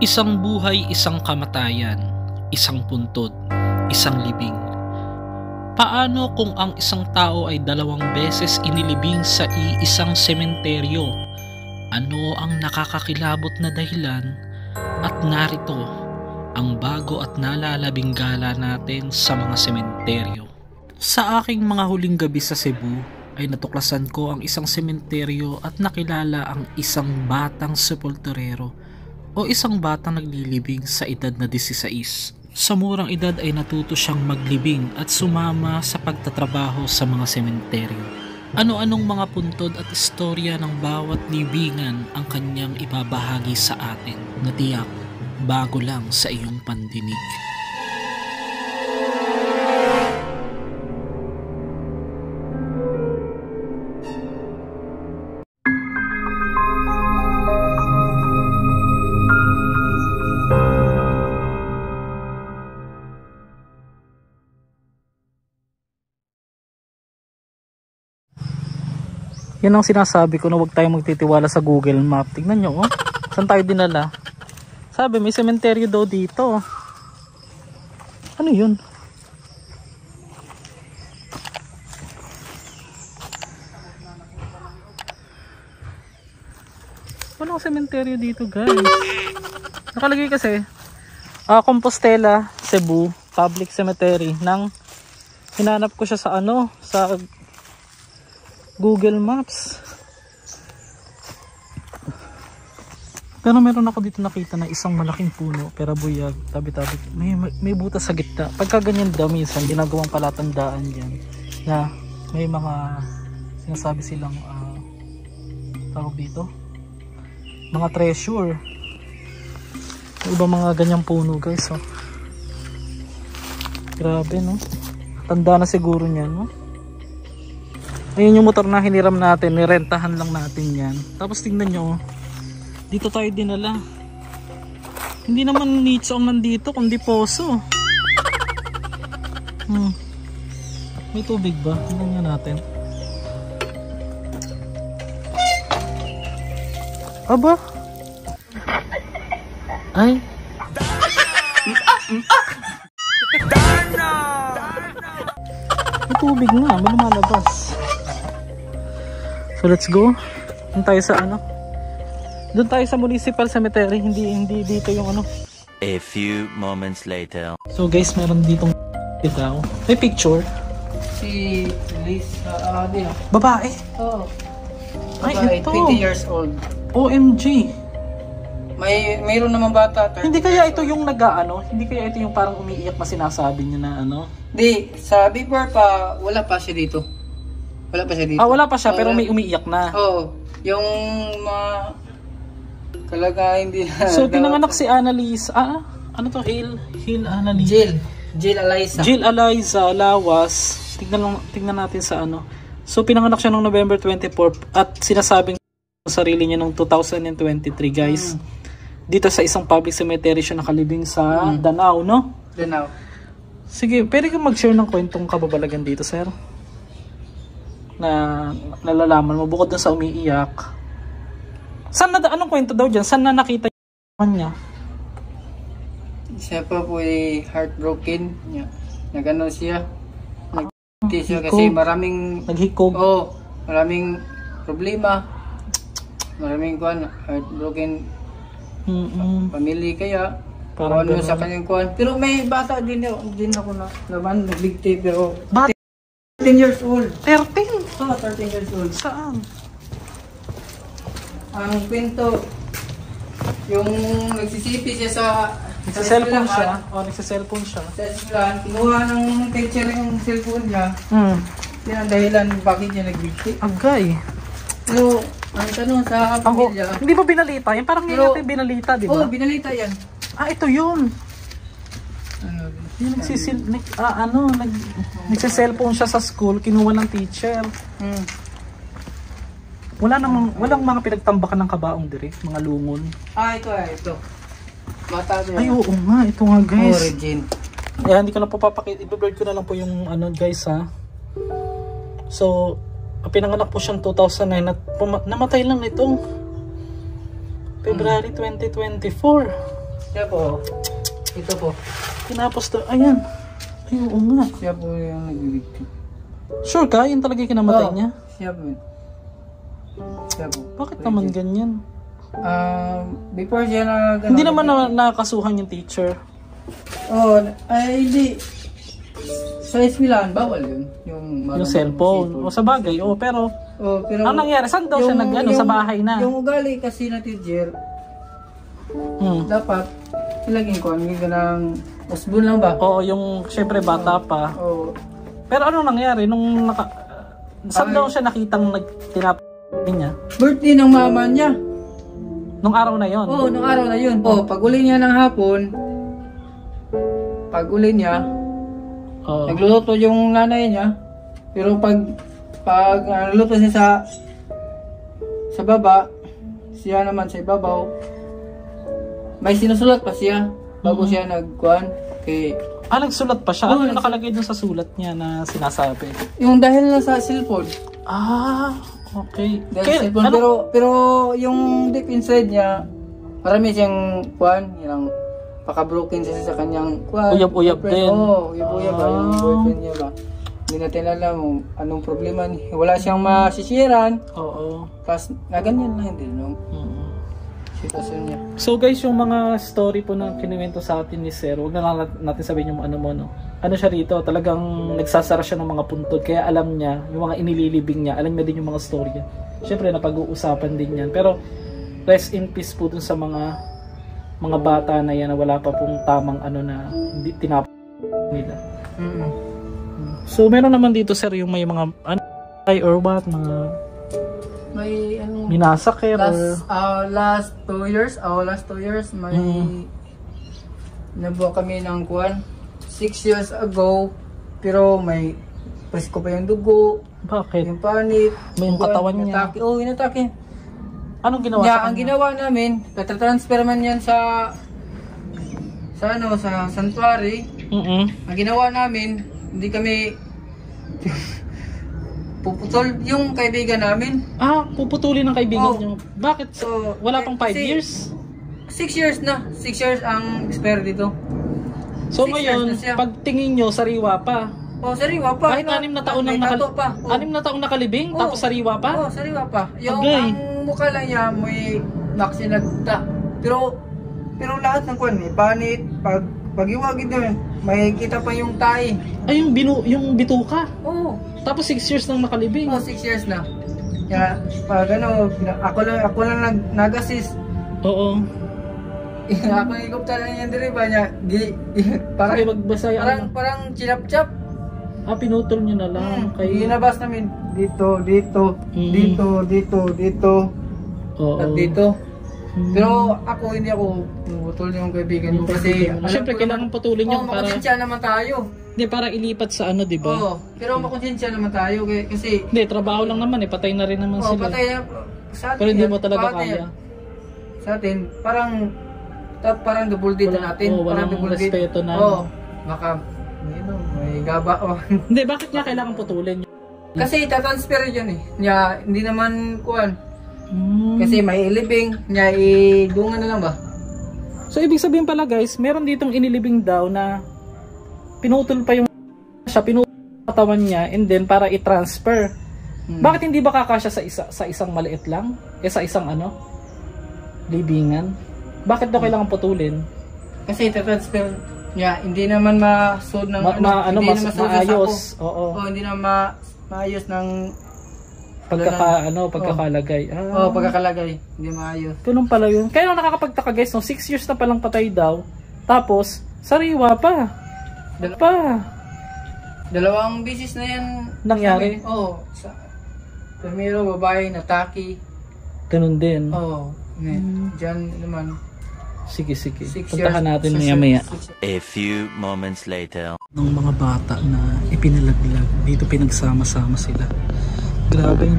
Isang buhay, isang kamatayan, isang puntod, isang libing. Paano kung ang isang tao ay 2 beses inilibing sa iisang sementeryo? Ano ang nakakakilabot na dahilan? At narito ang bago at nalalabing gala natin sa mga sementeryo. Sa aking mga huling gabi sa Cebu ay natuklasan ko ang isang sementeryo at nakilala ang isang batang sepulturero o isang batang naglilibing sa edad na 16. Sa murang edad ay natuto siyang maglibing at sumama sa pagtatrabaho sa mga sementeryo. Ano-anong mga puntod at istorya ng bawat libingan ang kanyang ibabahagi sa atin na tiyak bago lang sa iyong pandinig. Yan ang sinasabi ko na huwag tayong magtitiwala sa Google Map. Tignan nyo, oh. Saan tayo dinala? Sabi, may sementeryo daw dito. Ano yun? Walang sementeryo dito, guys. Nakalagay kasi, Compostela, Cebu, Public Cemetery. Hinanap ko siya sa sa Google Maps. Pero meron ako dito nakita na isang malaking puno, pero buyag, tabi-tabi. May butas sa gitna. Pagka ganyan daw, minsan ginagawang palatandaan yan na may mga sinasabi silang tawag dito, mga treasure. Yung iba mga ganyang puno, guys, oh. Grabe, no? Tanda na siguro niyan, no? Ayun yung motor na hiniram natin, nirentahan lang natin yan. Tapos tingnan nyo, dito tayo dinala. Hindi naman nicho ang nandito, kundi poso. May tubig ba? Tingnan nyo natin. Aba? Ay? May tubig nga, may lumalabas. So let's go. Doon tayo sa Doon tayo sa Municipal Cemetery, hindi dito yung A few moments later. So guys, meron ditong daw. May picture. Si Liz, Babae. Oh. Ay, ito. 20 years old. OMG. Mayroon naman bata. Hindi kaya ito yung hindi kaya ito yung parang umiiyak na sinasabi niya na Di, sa before pa, wala pa siya dito. Wala pa siya dito. Wala pa siya, pero may umiiyak na. Oo. Yung mga kalagayan din. So, pinanganak si Annalise. Ano to? Hale Annalise. Jill Eliza. Jill Eliza Lawas. Tingnan natin sa So, pinanganak siya noong November 24 at sinasabing sarili niya noong 2023, guys. Dito sa isang public cemetery siya nakalibing sa Danao, no? Danao. Sige, pwede kang mag-share ng kwentong kababalagan dito, sir? Na nalalaman mo bukod dun sa umiiyak. Anong kwento daw dyan? Saan na nakita niya? Siya pa po ay heartbroken. Nagano siya. Siya kasi maraming naghikog. Oo, maraming problema. Maraming heartbroken family kaya parang sa kanyang pero may bata din ako na naman nagbigti pero 13 years old. 13? Oo, 13 years old. Saan? Ang kwento, yung nagsisipi siya sa cellphone siya. Nagsa-cellphone siya. Sa eskwelahan, kinuha ng teacher yung cellphone niya. Yan ang dahilan bakit niya nagbigti. Agay. Pero, ang tanong sa pamilya. Hindi ba binalita? Yan parang hindi natin binalita, di ba? Oo, binalita yan. Ito yun. Yung nagsa-cellphone siya sa school, kinuha ng teacher. Walang mga pinagtambakan ng kabaong direct, mga lungon. Ito. Mata niya. Ay, oo nga, ito nga, guys. Origin. Hindi ko na po papakita, i-blur ko na lang po yung guys, ha. So, pinanganak po siyang 2009 at namatay lang nitong February 2024. Siya po. Ito po. Tinapos to. Ayan. Ay, oo nga. Siya po yung nag-victim. Sure ka? Yun talaga yung kinamatay niya? Siya po. Siya po. Bakit naman ganyan? Before siya Hindi naman nakakasuhan yung teacher. Ay hindi. Sa eskwelahan, bawal yun. Yung cellphone. O sa bagay, pero pero ang nangyari, saan daw siya sa bahay na? Yung ugali kasi na teacher, dapat ilagin ko, hindi ka ng usbon lang ba? Oo, yung syempre bata pa. Oo. Pero ano nangyari nung saan daw siya nakitang tinapin niya? Birthday ng mama niya. Nung araw na yon. Oo, nung araw na yun. Pag uli niya ng hapon, nagluluto yung nanay niya. Pero pag nagluluto siya sa baba, siya naman sa ibabaw, may sinusulat pa siya bago siya nagkuhan kay nagsulat pa siya? Ano yung nakalagay dun sa sulat niya na sinasabi? Yung dahil na sa cellphone. Okay. Dahil cellphone, pero yung deep inside niya, marami siyang kuhan, yung paka-broken siya sa kanyang kuhan. Uyab-uyab din. Uyab-uyab ba yung boyfriend niya ba? Hindi natin alam anong problema niya. Wala siyang masisiran. Tapos na ganyan lang din no? Sitwasyon niya. So guys, yung mga story po na kinuwento sa atin ni Sir, huwag na natin sabihin yung ano siya rito, talagang nagsasara siya ng mga puntod, kaya alam niya, yung mga inililibing niya, alam niya din yung mga story niya. Siyempre, napag-uusapan din yan. Pero, rest in peace po dun sa mga bata na yan na wala pa pong tamang na tinapos nila. So, meron naman dito, Sir, yung may mga or what, mga may minasakit last 2 years may nabuha kami ng kuwan 6 years ago, pero may presko pa yung dugo. Bakit? Yung panit, may yung katawan niya. Inatake. Anong ginawa sa kanya? Ang ginawa namin, tatransfer man yan sa sanctuary. Ang ginawa namin, hindi kami puputol yung kaibigan namin. Puputulin ng kaibigan niyo. Bakit? So, wala pang 5 years? 6 years na. 6 years ang expire dito. So ngayon, pag tingin nyo, sariwa pa. Sariwa pa. Kahit 6 na taon 6 na taong nakalibing, tapos sariwa pa? Sariwa pa. Yung ang mukha lang niya, may naksinagta. Pero lahat ng kuwan, may panit, pag-iwagin naman, may kita pa yung tae. Yung bituka? Oo. Tapos 6 years nang nakalibing. 6 years na. Kaya pag ako lang nag-assist. Oo. Ako ikopta lang yan diri ba niya. Parang chinap-chap. Pinutol niyo na lang. Ginabas namin dito. At dito. Pero hindi ako putol yung kaibigan ko kasi siyempre kailangan putulin yun para makonsensya naman tayo. Hindi, para ilipat sa di ba? Pero makonsensya naman tayo kasi hindi, trabaho lang naman patay na rin naman sila. Patay na sa atin. Pero hindi mo talaga kaya. Sa atin, parang double date natin. Walang double respeto na. Baka may gaba. Hindi, bakit niya kailangan putulin? Kasi tatransfer yun hindi naman kuwan. Kasi may ilibing, idungan na lang ba? So ibig sabihin pala guys, meron ditong inilibing daw na pinutol pa yung katawan niya and then para i-transfer. Bakit hindi ba kakasya sa isang maliit lang? Sa isang libingan? Bakit daw kailangan putulin? Kasi i-transfer niya, hindi naman ma-solve ng maayos. Hindi naman maayos ng pagkakalagay. Pagkakalagay. Hindi maayos. Ganun pala yun. Kaya nakakapagtaka guys, 6 years na palang patay daw. Tapos, sariwa pa. Dalawang bisis na yan. Nangyari? Primero, babae, nataki. Ganun din. Diyan naman. Sige. Puntahan natin maya. A few moments later. Ng mga bata na ipinalaglag. Dito pinagsama-sama sila. Grabe yun.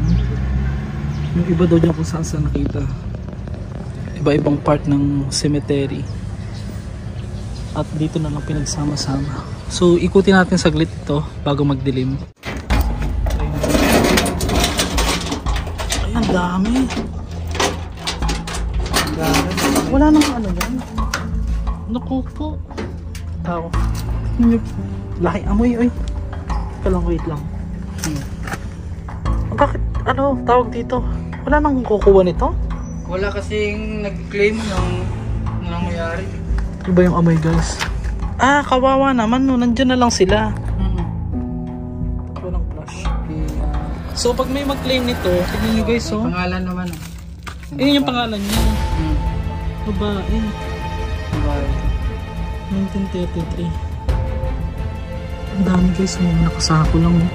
Yung iba daw dyan kung saan nakita. Iba-ibang part ng cemetery. At dito na lang pinagsama-sama. So ikutin natin saglit ito bago magdilim. Ay, ang dami. Wala nang yan. Naku po. Tao. Laking amoy, oy. Wait lang. Bakit, tawag dito? Wala nang kukuha nito? Wala kasing nag-claim ng nangyayari. Iba yung amoy, guys. Kawawa naman, no. Nandiyan na lang sila. Walang flash. So, pag may mag-claim nito, tignan nyo, guys, oh. Pangalan naman. Yun yung pangalan niya. Babae. 1933. Ang dami, guys, mga nakasako lang, oh.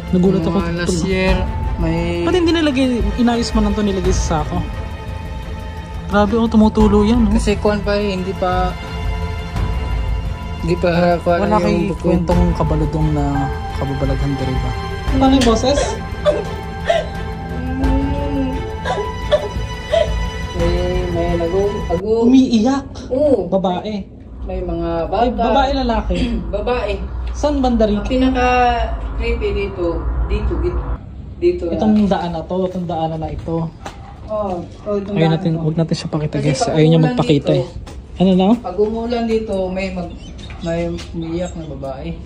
Nagulat ako. Last year, may... Ba't hindi nilagay, inayos mo lang ito nilagay sa sako? Grabe, tumutulo yan, no? Kasi kuwan pa hindi pa kuwan. Wala kay kwentong kabaludong na kababalaghan diri ba? Ano yung boses? May nag-ago. Umiiyak. Oo. Babae. May mga bata. Ay, babae lalaki. Babae. Saan banda Ang rito? pinaka-creepy dito. Itong daan na to, itong daanan na ito. Itong Ayaw daan natin, to. huwag natin siya pakita, Kasi guys. pag Ayaw niya umulan magpakita, dito, eh. Ano na? Pag umulan dito, may umiiyak na babae.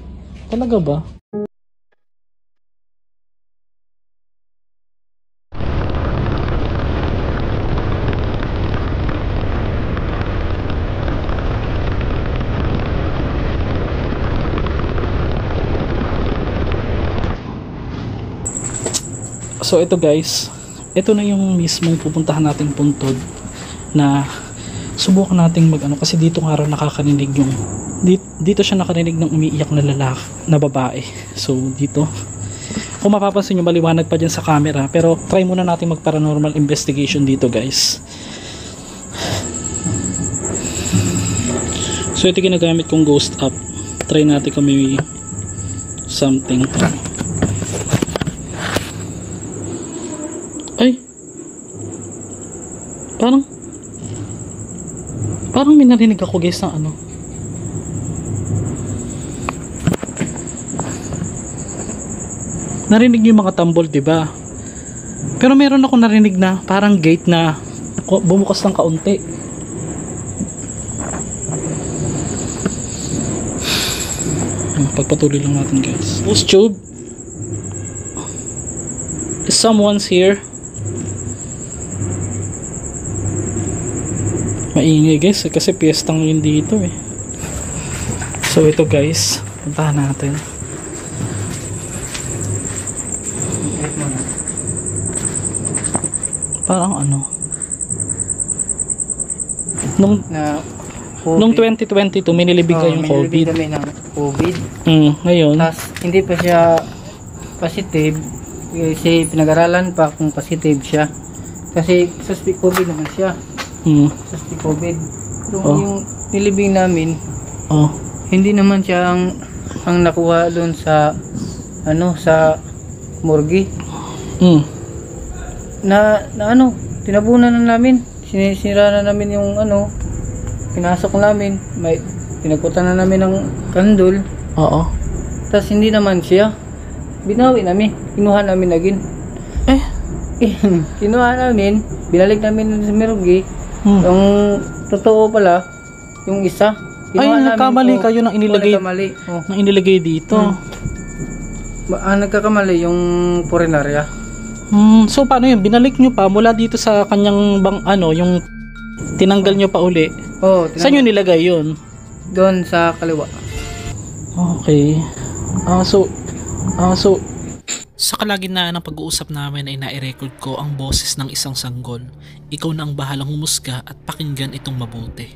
Talaga ba? So ito, guys, ito na yung mismong pupuntahan nating puntod na subukan nating kasi dito nga raw nakakarinig yung dito siya nakarinig ng umiiyak na lalaki na babae. So dito, kung mapapansin nyo, maliwanag pa dyan sa camera, pero try muna natin mag paranormal investigation dito, guys. So ito ginagamit kong ghost app. Try natin kung may something. Ay, parang may narinig ako, guys, na narinig yung mga tambol, diba? Pero meron ako narinig na parang gate na bumukas ng kaunti. Pagpatuloy lang natin, guys. Ghost tube, is someone's here? Maingay, guys, kasi piyestang yun dito, eh. So ito, guys, puntahan natin. Parang nung 2022 may nilibig kayong COVID. Kami ng COVID. Ngayon. Tapos hindi pa siya positive kasi pinag-aralan pa kung positive siya. Kasi suspect COVID naman siya. Suspect COVID. Pero yung nilibing namin, hindi naman siya ang nakuha doon sa sa morgue. Tinabunan na namin. Sinira na namin yung pinasok namin, may pinagputan na namin ng kandol. Tapos hindi naman siya. Binawi namin, kinuha namin agin. Kinuha namin, binalik namin sa morgue. Yung totoo pala, yung isa. Nagkamali kayo nang inilagay. Nang inilagay dito. Nagkakamali yung purinarya. So paano yun? Binalik nyo pa mula dito sa kanyang yung tinanggal nyo pa uli. Saan nyo nilagay yun? Doon sa kaliwa. Okay. Sa kalagitnaan ng pag-uusap namin ay nai-record ko ang boses ng isang sanggol. Ikaw na ang bahalang humusga at pakinggan itong mabuti.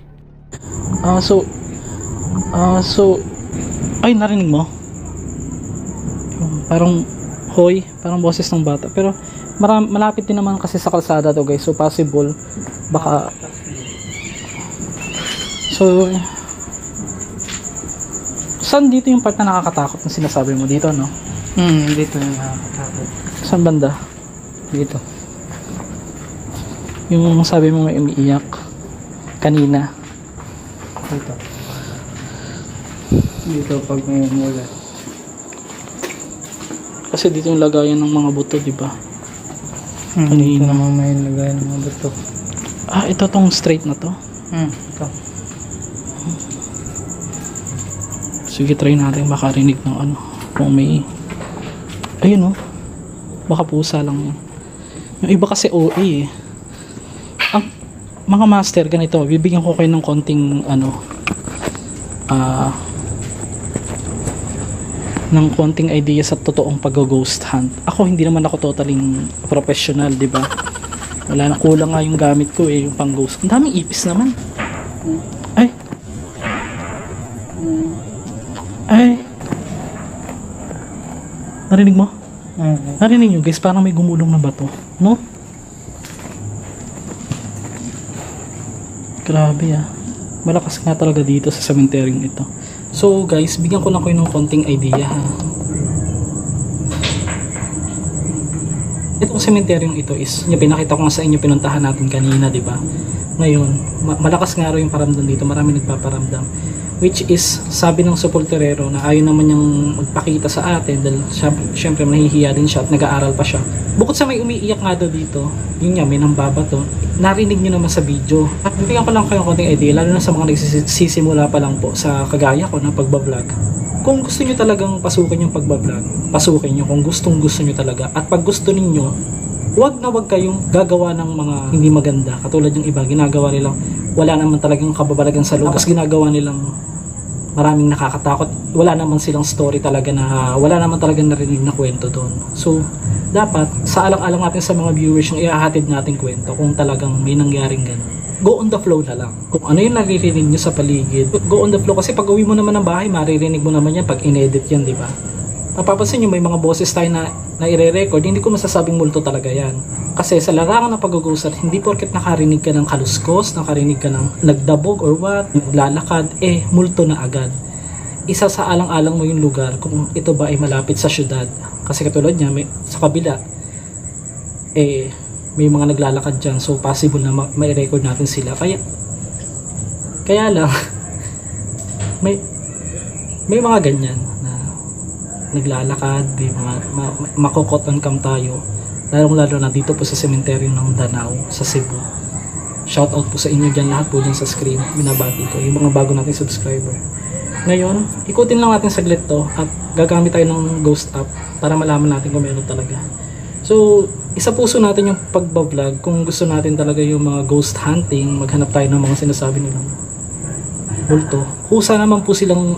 Ay, narinig mo? Parang parang boses ng bata. Pero malapit din naman kasi sa kalsada to, guys. So possible baka saan dito yung part na nakakatakot na sinasabi mo dito, no? Dito yung nakakatakot. Saan banda? Dito. Yung sabi mo may umiiyak kanina. Dito pag may umulan. Kasi dito yung lagayan ng mga buto, di ba? Dito naman may lagayan ng mga buto. Ito tong straight na to. Ito. Sige, try natin makarinig ng ano. Kung may... Ayun, oh. Baka pusa lang yun. Yung iba kasi OA eh. Ang mga master, ganito. Bibigyan ko kayo ng konting ano... ng konting idea sa totoong pag-ghost hunt. Ako hindi naman ako totaling professional, di ba? Wala na, kulang nga yung gamit ko eh, yung pang-ghost. Ang daming ipis naman. Ay. Ay. Narinig mo? Narinig nyo guys, parang may gumulong na bato, no? Grabe ah. Malakas nga talaga dito sa cemetery ito. So guys, bigyan ko lang kayo ng konting idea ha. Itong sementeryong ito is, pinakita ko nga sa inyo, pinuntahan natin kanina, di ba? Ngayon, malakas nga raw yung paramdam dito, marami nagpaparamdam. Which is, sabi ng sepulturero na ayaw naman niyang magpakita sa atin dahil syempre nahihiya din siya at nag-aaral pa siya. Bukod sa may umiiyak nga daw dito, yun nga, may nambabato, narinig niyo naman sa video. At bigyan ko lang kayo konting idea, lalo na sa mga nagsisimula pa lang po sa kagaya ko na pagbablog. Kung gusto niyo talagang pasukin yung pagbablog, pasukin niyo kung gusto niyo talaga. At pag gusto niyo, wag kayong gagawa ng mga hindi maganda. Katulad yung iba, ginagawa nilang wala naman talagang kababalagan sa loob. Tapos ginagawa nilang maraming nakakatakot. Wala naman silang story talaga na, wala naman talagang narinig na kwento doon. So, dapat, sa alang-alang natin sa mga viewers yung iahatid natin kwento kung talagang may nangyaring gano'n. Go on the flow na lang. Kung ano yung naririnig nyo sa paligid, go on the flow. Kasi pag uwi mo naman ng bahay, maririnig mo naman yan pag in-edit yan, di ba? Mapapansin nyo, may mga boses tayo na i-re-record, hindi ko masasabing multo talaga yan. Kasi sa larangan ng pag-uusap, hindi porket nakarinig ka ng kaluskos, nakarinig ka ng nagdabog or what, naglalakad, multo na agad. Isa sa alang-alang mo yung lugar kung ito ba ay malapit sa syudad. Kasi katulad niya, sa kabila, may mga naglalakad dyan, so possible na ma-record natin sila. Kaya lang, may mga ganyan naglalakad, makokot on cam tayo, lalo na dito po sa cemetery ng Danao sa Cebu. Shout out po sa inyo dyan, lahat po dyan sa screen, binabati ko yung mga bago nating subscriber. Ngayon, ikutin lang natin saglit to at gagamit tayo ng ghost app para malaman natin kung meron talaga. So, isa puso natin yung pagbablog. Kung gusto natin talaga yung mga ghost hunting, maghanap tayo ng mga sinasabi nilang multo. Kusa naman po silang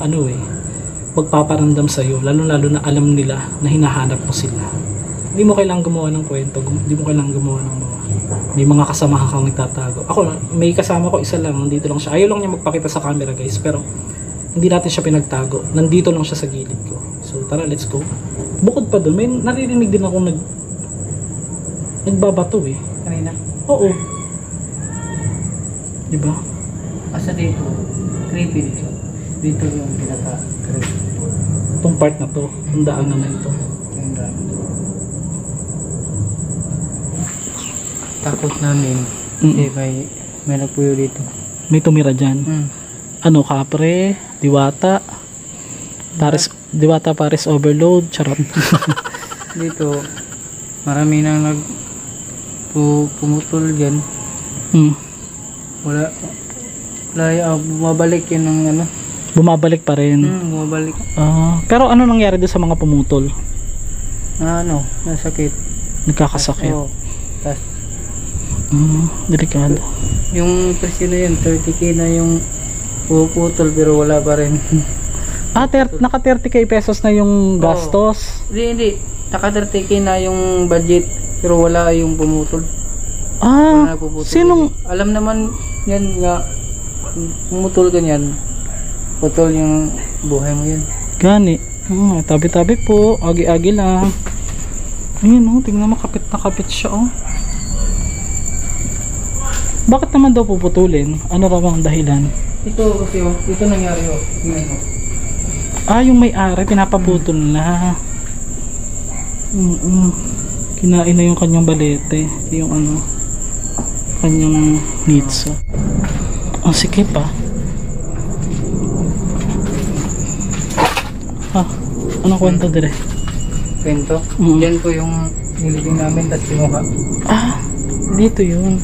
magpaparamdam sa'yo, lalo na alam nila na hinahanap mo sila. Hindi mo kailangang gumawa ng kwento, hindi mo kailangang gumawa ng may mga kasama kang nagtatago. Ako, may kasama ko, isa lang, nandito lang siya. Ayaw lang niya magpakita sa camera guys, pero hindi natin siya pinagtago. Nandito lang siya sa gilid ko. So tara, let's go. Bukod pa doon, may naririnig din ako nagbabato eh. Kanina? Oo. Diba? Asa dito? Creepy dito. Dito yung pinaka-creepy. Itong part na to, ang daanan na ito. Takot namin. Kasi may nagpuyo dito. May tumira dyan. Ano, kapre, diwata, Paris overload, charot. Dito, marami nang pumutol dyan. Wala, bumabalik yun ng ano. Bumabalik pa rin. Bumabalik. Pero ano nangyari doon sa mga pumutol? Nasakit. Nagkakasakit. Tas, delikado. Yung presyo na yun, 30k na yung puputol pero wala pa rin. Naka 30k pesos na yung gastos? Hindi. Naka 30k na yung budget pero wala yung pumutol. Sinong? Alam naman yan nga, pumutol ganyan. Putol yung buhay mo yan. Gani. Tabi-tabi po. Agi-agi lang. Ayun tingnan mo, kapit na kapit siya Bakit naman daw puputulin? Ano raw ang dahilan? Ito kasi ito nangyari tingnan mo. Yung may-ari pinapaputol na. Kinain na yung kanyang balete. Yung kanyang nitso. Sige pa. Anong kwento dire? Kwento? Yan po yung nilibing namin, tas sinuha. Dito yun.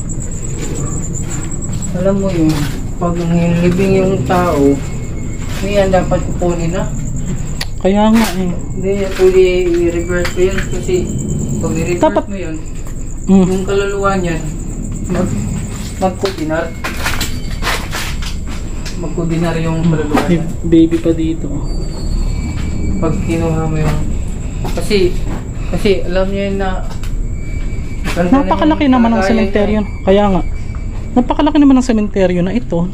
Alam mo yung pag nilibing yung tao, yan dapat kukunin na. Kaya nga eh. Hindi yan pwede i-reverse mo yan kasi pag i-reverse Dapat mo yun, yung kaluluwa niyan, magkudinar. Magkudinar yung kaluluwa May niyan. baby pa dito. Pag kinuha mo yung... Kasi alam niyo yun na... Napakalaki naman ng sementeryo. Kaya nga. Napakalaki naman ng sementeryo na ito.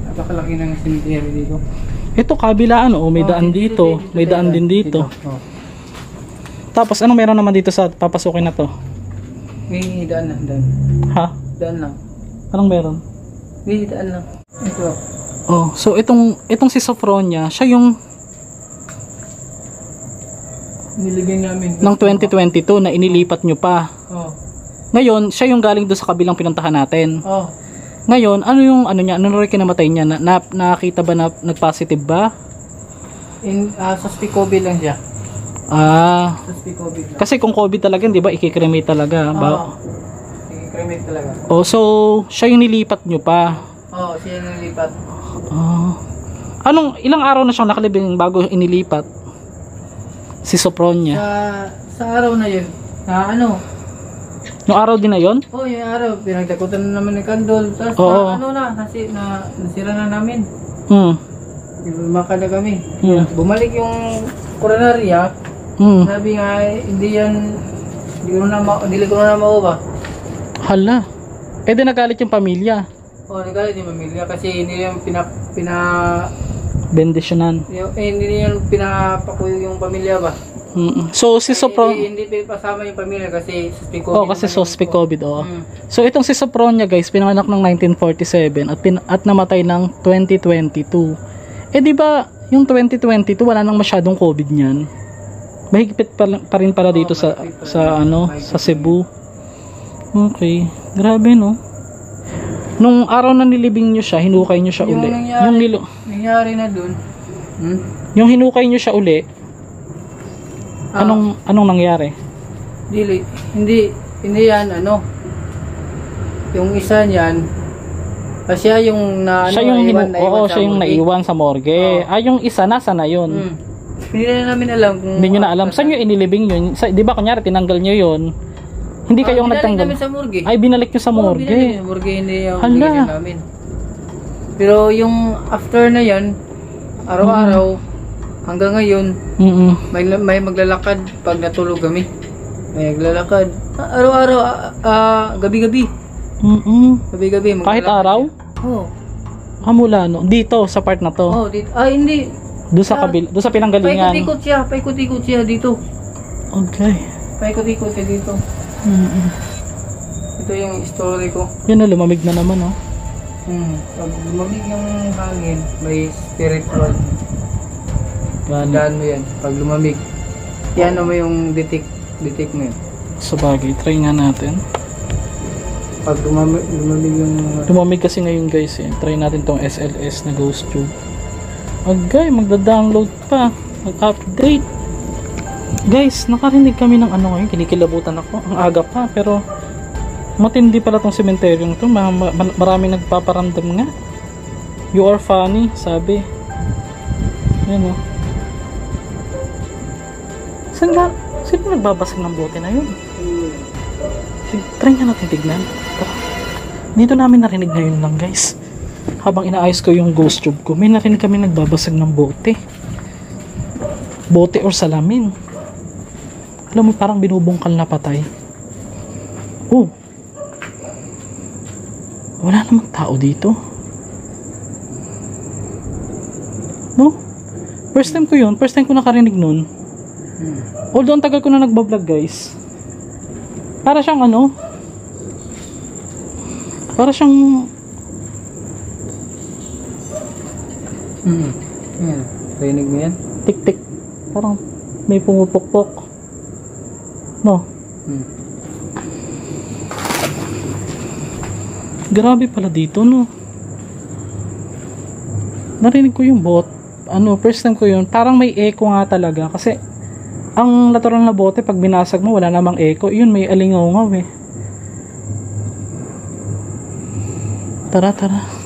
Napakalaki ng sementeryo dito. Ito kabilaan oh, may daan dito, may daan din dito. Tapos anong meron naman dito sa papasukin na to? May daan lang, daan. Ha? Daan lang. Anong meron? May daan lang. Ito. Oh, so itong si Sophronia, siya yung nilibing namin ng 2022 na inilipat nyo pa. Oh. Ngayon, siya yung galing doon sa kabilang pinuntahan natin. Oh. Ngayon, ano yung ano niya? Ano rin kinamatay niya? Nakita ba na nag-positive ba? Suspect COVID lang siya. Suspect COVID lang. Kasi kung COVID talaga, di ba, ikikremate talaga. Ikikremate talaga. Oh, so, siya yung nilipat nyo pa. Oh, siya yung nilipat. Ilang araw na siyang nakalibing bago inilipat? Si Sophronia. Sa araw na yun, Yung araw din na yun? oh, yung araw, pinagtakutan na naman ng kandol. Tapos nasira na namin. Bumaka na kami. Bumalik yung koronarya. Sabi nga, hindi ko na mauba. Hala. Eh di nagalit yung pamilya. Oh, nagalit yung pamilya kasi hindi yung bendisyonan. Hindi yung pinapakuyo yung pamilya ba? So si Sophronia, hindi pasama yung pamilya kasi suspect COVID. oh, kasi suspect COVID, oh. So itong si Sophronia, guys, pinanganak ng 1947 at namatay ng 2022. Eh di ba yung 2022 wala nang masyadong COVID niyan? Mahigpit pa rin para dito sa Cebu. Okay, grabe no. Nung araw na nilibing nyo siya, hinukay nyo siya uli. Nangyari na dun. Yung hinukay nyo siya uli, anong nangyari? Hindi yan yung isa niyan, siya yung siya yung naiwan sa morgue. Yung isa nasa na yun? Hindi na namin alam kung hindi nyo na alam. Saan nyo inilibing yun? Di ba kunyari tinanggal nyo yun? Hindi kayong nagtanggal. Binalik namin sa morgue. Ay, binalik nyo sa morgue. Binalik sa morgue, hindi yung binigyan namin. Pero yung after na yan, araw-araw, hanggang ngayon, may maglalakad pag natulog kami. May maglalakad. Araw-araw, gabi-gabi. Gabi-gabi. Kahit araw? Oo. Mula no? Dito, sa part na to? Oo, dito. Hindi. Doon sa pinanggalingan. Paikot-ikot siya dito. Okay. Paikot-ikot siya dito. Ito yung story ko. Yun na, lumamig na naman, oh. Pag lumamig yung hangin, may spiritual. Daan mo yan. Pag lumamig, yan mo yung detect mo yun. Sa bagay, try nga natin. Pag lumamig yung... Lumamig kasi ngayon, guys, eh. Try natin tong SLS na ghost tube. Okay, magda-download pa. Mag-update. Guys, nakarinig kami ng ngayon. Kinikilabutan ako. Ang aga pa, pero matindi pala tong sementeryong to. Maraming nagpaparamdam nga. You are funny, sabi. Yan o. Sino nagbabasag ng bote na yun? Try nga natin tignan. Dito namin narinig ngayon lang, guys. Habang inaayos ko yung ghost tube ko, may narinig kami nagbabasag ng bote. Bote or salamin. Alam mo, parang binubungkal na patay. Oh. Wala namang tao dito. No? First time ko yun. First time ko nakarinig nun. Although, ang tagal ko na nagbablog, guys. Para siyang para siyang yan. Rinig mo yan? tik-tik. Parang may pumupukpok. No? Grabe pala dito, no? Narinig ko yung first time ko yun. Parang may echo nga talaga. Kasi, ang natural na bote, pag binasag mo, wala namang echo. Yun, may alingaw-ngaw eh. Tara, tara.